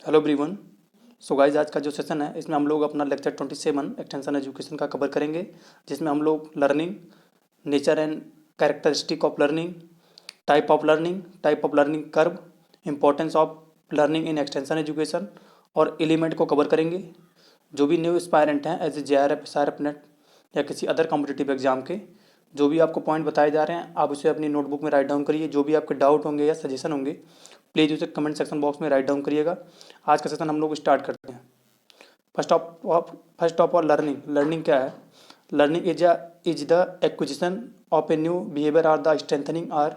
Hello everyone. So guys आज का जो सेशन है इसमें हम लोग अपना लेक्चर 27 एक्सटेंशन एजुकेशन का कवर करेंगे, जिसमें हम लोग learning, nature and characteristic of learning, type of learning curve, importance of learning in extension education और एलिमेंट को कवर करेंगे। जो भी न्यू एस्पायरेंट हैं as a JRF, SRF NET या किसी अदर कॉम्पिटिटिव एग्जाम के, जो भी आपको पॉइंट बताए जा रहे हैं आप उसे अपनी नोटबुक में राइट डाउन करिए। जो भी आपके डाउट होंगे या सजेशन होंगे प्लीज़ उसे कमेंट सेक्शन बॉक्स में राइट डाउन करिएगा। आज का सेशन हम लोग स्टार्ट करते हैं। First of all learning. Learning क्या है? Learning is the acquisition of a new behaviour or the strengthening or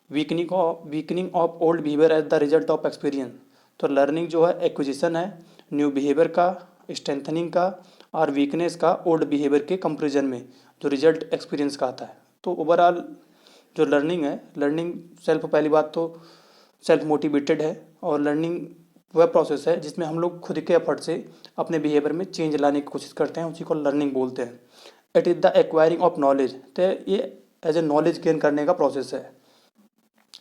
weakening of old behaviour as the result of experience. तो लर्निंग जो है एक्विजिशन है न्यू बिहेवियर का, strengthening का और weakness का ओल्ड बिहेवियर के कंपेरिजन में, जो रिजल्ट एक्सपीरियंस का आता है। तो ओवरऑल जो लर्निंग है, लर्निंग सेल्फ, पहली बात तो सेल्फ मोटिवेटेड है और लर्निंग वह प्रोसेस है जिसमें हम लोग खुद के एफर्ट से अपने बिहेवियर में चेंज लाने की कोशिश करते हैं, उसी को लर्निंग बोलते हैं। It is the acquiring of knowledge. तो ये एज ए नॉलेज गेन करने का प्रोसेस है।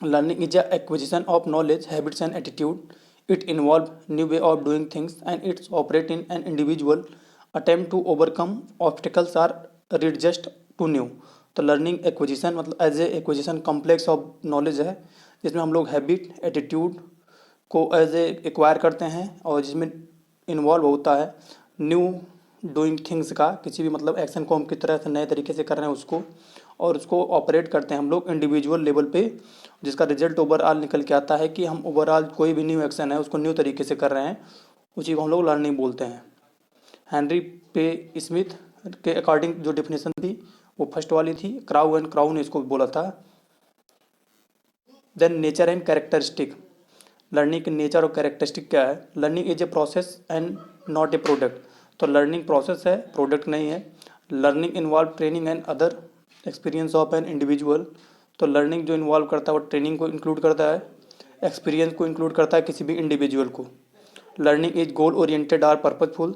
Learning is the acquisition of knowledge, habits and attitude. It involve new way of doing things and it's operate in an individual attempt to overcome obstacles or readjust to new. तो learning acquisition मतलब as a acquisition complex of knowledge है, जिसमें हम लोग habit, attitude को as a acquire करते हैं और जिसमें इन्वॉल्व होता है न्यू डूइंग थिंग्स का, किसी भी मतलब एक्शन को हम किस तरह से नए तरीके से कर रहे हैं उसको, और उसको ऑपरेट करते हैं हम लोग इंडिविजुअल लेवल पे, जिसका रिजल्ट ओवरऑल निकल के आता है कि हम ओवरऑल कोई भी न्यू एक्शन है उसको न्यू तरीके से कर रहे हैं, उसी को हम लोग लर्निंग बोलते हैं। हेनरी पे स्मिथ के अकॉर्डिंग जो डेफिनेशन थी वो फर्स्ट वाली थी, क्राउ एंड क्राउ ने इसको बोला था। Then nature and characteristic. Learning की नेचर और कैरेक्टरिस्टिक क्या है? Learning is a process and not a product. तो लर्निंग प्रोसेस है, प्रोडक्ट नहीं है। Learning involve training and other experience of an individual. तो लर्निंग जो इन्वॉल्व करता है वो ट्रेनिंग को इंक्लूड करता है, एक्सपीरियंस को इंक्लूड करता है किसी भी इंडिविजुअल को। Learning is goal oriented or purposeful.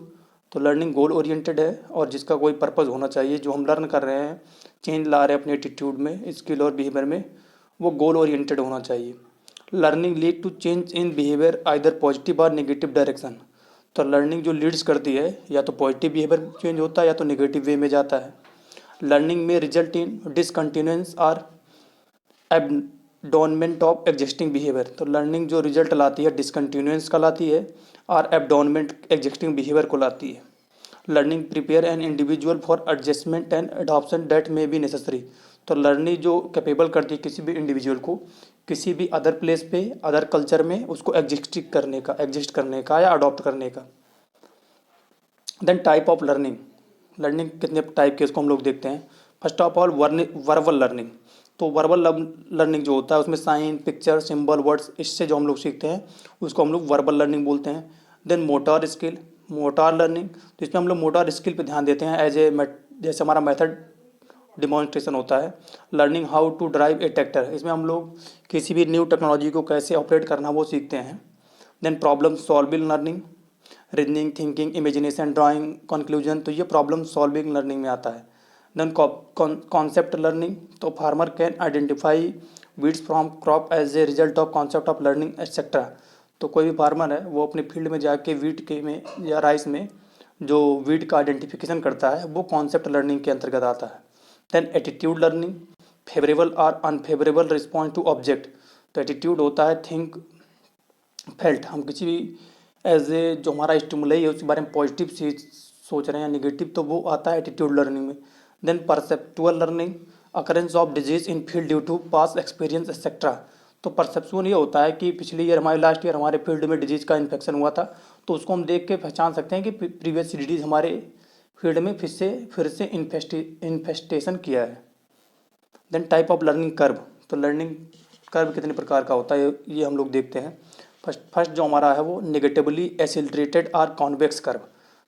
तो लर्निंग गोल ओरिएंटेड है और जिसका कोई पर्पज़ होना चाहिए, जो हम लर्न कर रहे हैं, चेंज ला रहे हैं अपने एटीट्यूड में, स्किल और बिहेवियर में, वो गोल ओरिएंटेड होना चाहिए। Learning lead to change in behaviour either positive or negative direction. तो लर्निंग जो लीड्स करती है या तो पॉजिटिव बिहेवियर चेंज होता है या तो नेगेटिव वे में जाता है। लर्निंग में रिजल्ट इन डिसकंटिन्यूएंस और एबडोनमेंट ऑफ एग्जिस्टिंग बिहेवियर। तो लर्निंग जो रिजल्ट लाती है डिसकंटिन्यूएंस का लाती है और एबडोनमेंट एग्जिस्टिंग बिहेवियर को लाती है। Learning prepare an individual for adjustment and adoption that may be necessary. तो लर्निंग जो कैपेबल करती है किसी भी इंडिविजुअल को किसी भी अदर प्लेस पे, अदर कल्चर में उसको एग्जिस्ट करने का या अडॉप्ट करने का। Then type of learning. Learning कितने टाइप के इसको हम लोग देखते हैं। First of all verbal learning. तो वर्बल लर्निंग जो होता है उसमें साइन, पिक्चर, सिंबल, वर्ड्स, इससे जो हम लोग सीखते हैं उसको हम लोग वर्बल लर्निंग बोलते हैं। Then motor skill, motor learning. तो इसमें हम लोग मोटार स्किल पे ध्यान देते हैं एज ए जैसे हमारा मेथड डिमॉन्स्ट्रेशन होता है। Learning how to drive a tractor, इसमें हम लोग किसी भी न्यू टेक्नोलॉजी को कैसे ऑपरेट करना वो सीखते हैं। Then problem solving learning, reasoning, thinking, imagination, drawing, conclusion, तो ये प्रॉब्लम सॉल्विंग लर्निंग में आता है। देन कॉन्सेप्ट लर्निंग, तो farmer can identify weeds from crop as a result of concept of learning etcetera. तो कोई भी फार्मर है वो अपने फील्ड में जाके वीट के में या राइस में जो वीट का आइडेंटिफिकेशन करता है वो कॉन्सेप्ट लर्निंग के अंतर्गत आता है। देन एटीट्यूड लर्निंग, फेवरेबल और अनफेवरेबल रिस्पॉन्स टू ऑब्जेक्ट। तो एटीट्यूड होता है थिंक फेल्ट, हम किसी भी एज ए जो हमारा स्टिमुलई है उसके बारे में पॉजिटिव सोच रहे हैं या निगेटिव, तो वो आता है एटीट्यूड लर्निंग में। Then perceptual learning, occurrence of disease in field due to past experience etcetera. तो परसेप्चुअल ये होता है कि पिछले ईयर हमारे लास्ट ईयर हमारे फील्ड में डिजीज़ का इन्फेक्शन हुआ था, तो उसको हम देख के पहचान सकते हैं कि प्रीवियस डिजीज हमारे फील्ड में फिर से इन्फेस्टेशन किया है। Then type of learning curve. तो लर्निंग कर्व कितने प्रकार का होता है ये हम लोग देखते हैं। फर्स्ट जो हमारा है वो नेगेटिवली एसिलरेटेड और कॉन्वेक्स कर्व।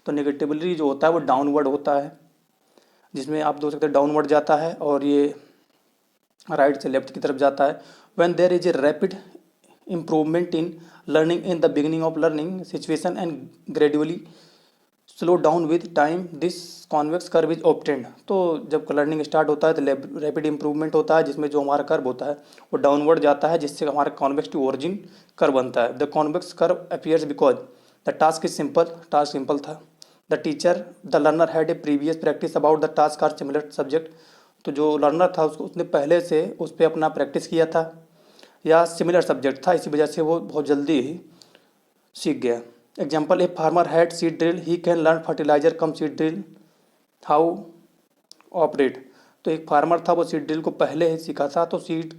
तो नेगेटिवली जो होता है वो डाउनवर्ड होता है, जिसमें आप देख सकते हैं डाउनवर्ड जाता है और ये राइट से लेफ्ट की तरफ जाता है। When there is a rapid improvement in learning in the beginning of learning situation and gradually slow down with time this convex curve is obtained. तो जब लर्निंग स्टार्ट होता है तो रैपिड इंप्रूवमेंट होता है, जिसमें जो हमारा कर्व होता है वो डाउनवर्ड जाता है, जिससे हमारा कॉन्वेक्स टू ओरिजिन कर्व बनता है। The convex curve appears because the task is simple, task simple था। The learner had a previous practice about the task or similar subject. तो जो लर्नर था उसने पहले से उस पर अपना प्रैक्टिस किया था या सिमिलर सब्जेक्ट था, इसी वजह से वो बहुत जल्दी ही सीख गया। Example, a farmer had seed drill he can learn fertiliser cum seed drill how operate. तो एक फार्मर था, वो सीड ड्रिल को पहले ही सीखा था, तो सीड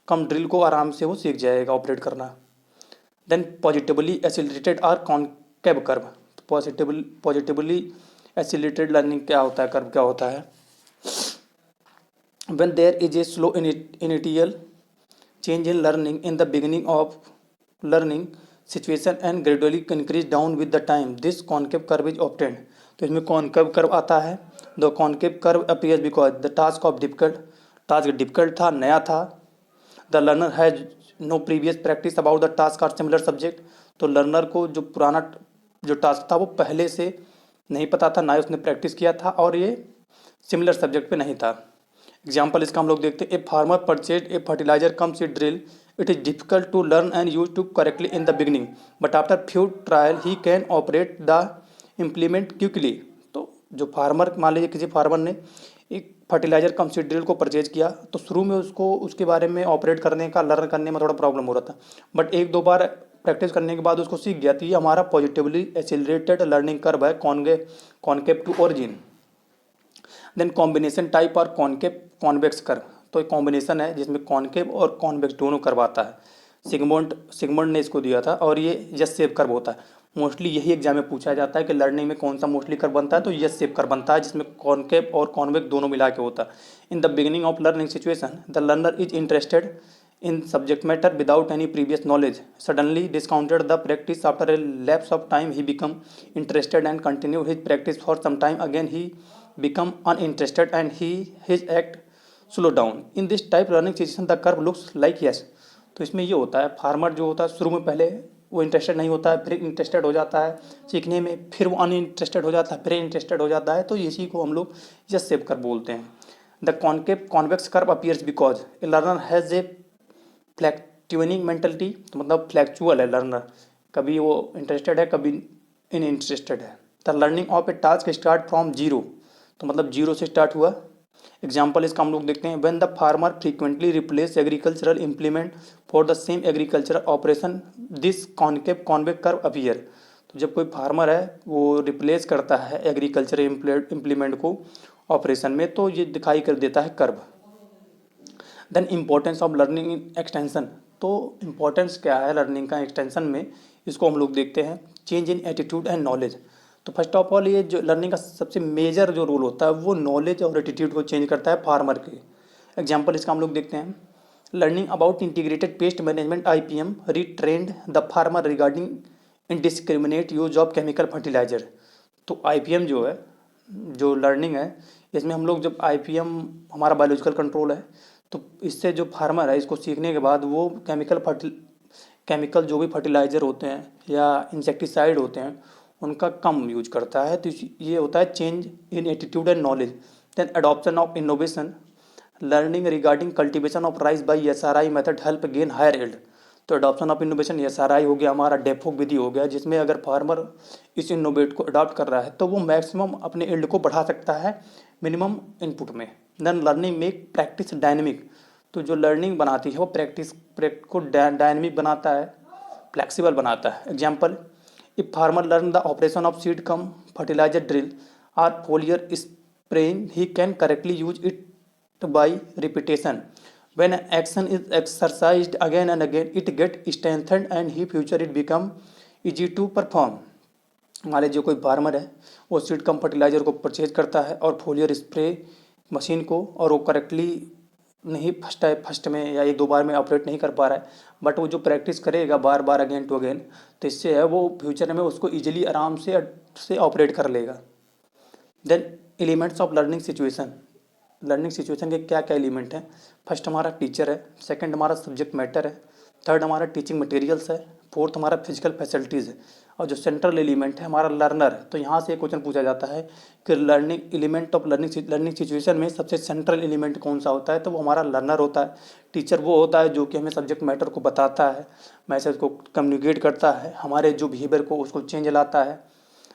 कम ड्रिल को आराम से वो सीख जाएगा ऑपरेट करना। Then positively accelerated or concave curve. Positively accelerated learning क्या होता है, कर्व क्या होता है? when there is a slow initial change in learning in the beginning of learning situation and gradually increase down with the time, this concave curve is obtained। तो इसमें concave curve आता है। The concave curve appears because the task difficult था, नया था। The learner has no previous practice about the task or similar subject. तो learner को जो पुराना जो टास्क था वो पहले से नहीं पता था, ना ही उसने प्रैक्टिस किया था, और ये सिमिलर सब्जेक्ट पे नहीं था। एग्जाम्पल इसका हम लोग देखते हैं, a farmer purchase a fertiliser cum seed drill, it is difficult to learn and use to correctly in the beginning but after few trial he can operate the implement quickly. तो जो farmer, मान लीजिए किसी farmer ने एक fertiliser cum seed drill को purchase किया, तो शुरू में उसको उसके बारे में ऑपरेट करने का, लर्न करने में थोड़ा प्रॉब्लम हो रहा था, बट एक दो बार प्रैक्टिस करने के बाद उसको सीख गया। तो ये हमारा पॉजिटिवली एक्सीलरेटेड लर्निंग कर्व है, concave to origin. Then combination type or convex curve. तो एक कॉम्बिनेशन है जिसमें कॉन्केव और कॉन्वेक्स दोनों कर्व आता है। सिगमंड ने इसको दिया था, और ये यस शेप कर्व होता है। मोस्टली यही एग्जाम में पूछा जाता है कि लर्निंग में कौन सा मोस्टली कर्व बनता है, तो यस शेप कर्व बनता है, जिसमें कॉन्केव और कॉन्वेक्स दोनों मिला के होता है। इन the beginning of learning situation the learner is interested in subject matter without any previous knowledge, suddenly discounted the practice. After a lapse of time he become interested and continued his practice for some time, again he become uninterested and his act slow down। in this type learning situation the curve looks like yes। तो इसमें ये होता है, farmer जो होता है शुरू में पहले वो इंटरेस्टेड नहीं होता है, फिर इंटरेस्टेड हो जाता है सीखने में, फिर वो अनइंटरेस्टेड हो जाता है, फिर इंटरेस्टेड हो जाता है, तो इसी को हम लोग यस शेप कर्व बोलते हैं। The concave convex curve appears because a learner has a fluctuating mentality. तो मतलब फ्लैक्चुअल है लर्नर, कभी वो इंटरेस्टेड है, कभी इन इंटरेस्टेड है। The learning of A task start from zero. तो मतलब जीरो से स्टार्ट हुआ। एग्जाम्पल इसका हम लोग देखते हैं, when the farmer frequently replace agricultural implement for the same agricultural operation this concave convex curve appear. तो जब कोई फार्मर है वो रिप्लेस करता है एग्रीकल्चर इम्प्लीमेंट को ऑपरेशन में, तो ये दिखाई कर देता है curve. Then importance of learning in extension. तो इम्पोर्टेंस क्या है लर्निंग का एक्सटेंशन में, इसको हम लोग देखते हैं। Change in attitude and knowledge. तो फर्स्ट ऑफ ऑल ये जो लर्निंग का सबसे मेजर जो रोल होता है वो नॉलेज और एटीट्यूड को चेंज करता है फार्मर के। एग्जाम्पल इसका हम लोग देखते हैं, learning about integrated pest management IPM retrained the farmer regarding indiscriminate use of chemical fertiliser. तो IPM जो है, जो लर्निंग है, इसमें हम लोग जब IPM हमारा बायोलॉजिकल कंट्रोल है, तो इससे जो फार्मर है इसको सीखने के बाद वो केमिकल जो भी फर्टिलाइज़र होते हैं या इंसेक्टिसाइड होते हैं उनका कम यूज करता है। तो ये होता है change in attitude and knowledge. Then adoption of innovation, learning regarding cultivation of rice by SRI method help gain higher yield. तो अडॉप्शन ऑफ इनोवेशन SRI हो गया, हमारा डेफोक विधि हो गया, जिसमें अगर फार्मर इस इनोवेट को अडॉप्ट कर रहा है तो वो मैक्सिमम अपने एल्ड को बढ़ा सकता है मिनिमम इनपुट में। Then learning make practice dynamic. तो जो लर्निंग बनाती है वो प्रैक्टिस को डायनेमिक बनाता है, फ्लेक्सिबल बनाता है। Example, if farmer learn the operation of seed cum fertiliser drill or foliar spraying he can correctly use it by repetition. when action is exercised again and again it get strengthened and he future it become easy to perform। मान लीजिए कोई farmer है वो seed cum fertiliser को purchase करता है और foliar spray machine को, और वो करेक्टली नहीं फर्स्ट में या एक दो बार में ऑपरेट नहीं कर पा रहा है, बट वो जो प्रैक्टिस करेगा बार बार अगेन टू अगेन, तो इससे है वो फ्यूचर में उसको इजीली आराम से ऑपरेट कर लेगा। Then elements of learning situation. Learning situation के क्या क्या एलिमेंट हैं? फर्स्ट हमारा टीचर है, सेकंड हमारा सब्जेक्ट मैटर है, थर्ड हमारा टीचिंग मटेरियल्स है, फोर्थ हमारा फिजिकल फैसिलिटीज़ है, और जो सेंट्रल एलिमेंट है हमारा लर्नर है। तो यहाँ से एक क्वेश्चन पूछा जाता है कि learning element of learning situation में सबसे सेंट्रल एलिमेंट कौन सा होता है, तो वो हमारा लर्नर होता है। टीचर वो होता है जो कि हमें सब्जेक्ट मैटर को बताता है, मैसेज को कम्युनिकेट करता है, हमारे जो बिहेवियर को उसको चेंज लाता है।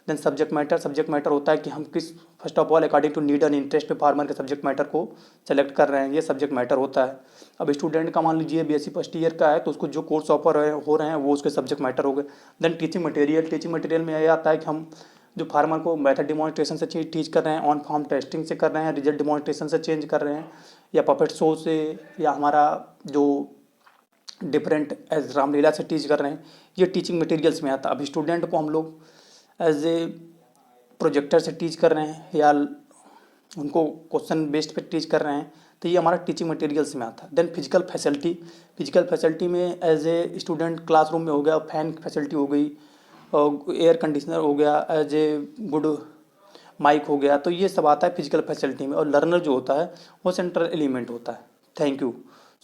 देन सब्जेक्ट मैटर होता है कि हम किस, first of all according to need and interest पे फार्मर के सब्जेक्ट मैटर को सेलेक्ट कर रहे हैं, ये सब्जेक्ट मैटर होता है। अब स्टूडेंट का मान लीजिए बीएससी फर्स्ट ईयर का है, तो उसको जो कोर्स ऑफर हो रहे हैं वो उसके सब्जेक्ट मैटर हो गए। देन टीचिंग मटेरियल में ये आता है कि हम जो फार्मर को मेथड डिमॉन्स्ट्रेशन से टीच कर रहे हैं, ऑन फॉर्म टेस्टिंग से कर रहे हैं, रिजल्ट डिमॉन्स्ट्रेशन से चेंज कर रहे हैं, या पपेट शो से, या हमारा जो डिफरेंट एज रामलीला से टीच कर रहे हैं, ये टीचिंग मटेरियल्स में आता है। अब स्टूडेंट को हम लोग एज ए प्रोजेक्टर से टीच कर रहे हैं या उनको क्वेश्चन बेस्ड पे टीच कर रहे हैं, तो ये हमारा टीचिंग मटेरियल्स में आता है। देन फिजिकल फैसिलिटी में एज ए स्टूडेंट क्लासरूम में हो गया, फैन फैसिलिटी हो गई, और एयर कंडीशनर हो गया, एज ए गुड माइक हो गया, तो ये सब आता है फिजिकल फैसिलिटी में। और लर्नर जो होता है वो सेंट्रल एलिमेंट होता है। Thank you.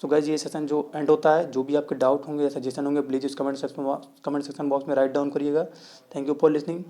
सो गाइज, ये सेशन जो एंड होता है, जो भी आपके डाउट होंगे या सजेशन होंगे प्लीज़ इस कमेंट सेक्शन बॉक्स में राइट डाउन करिएगा। Thank you for listening.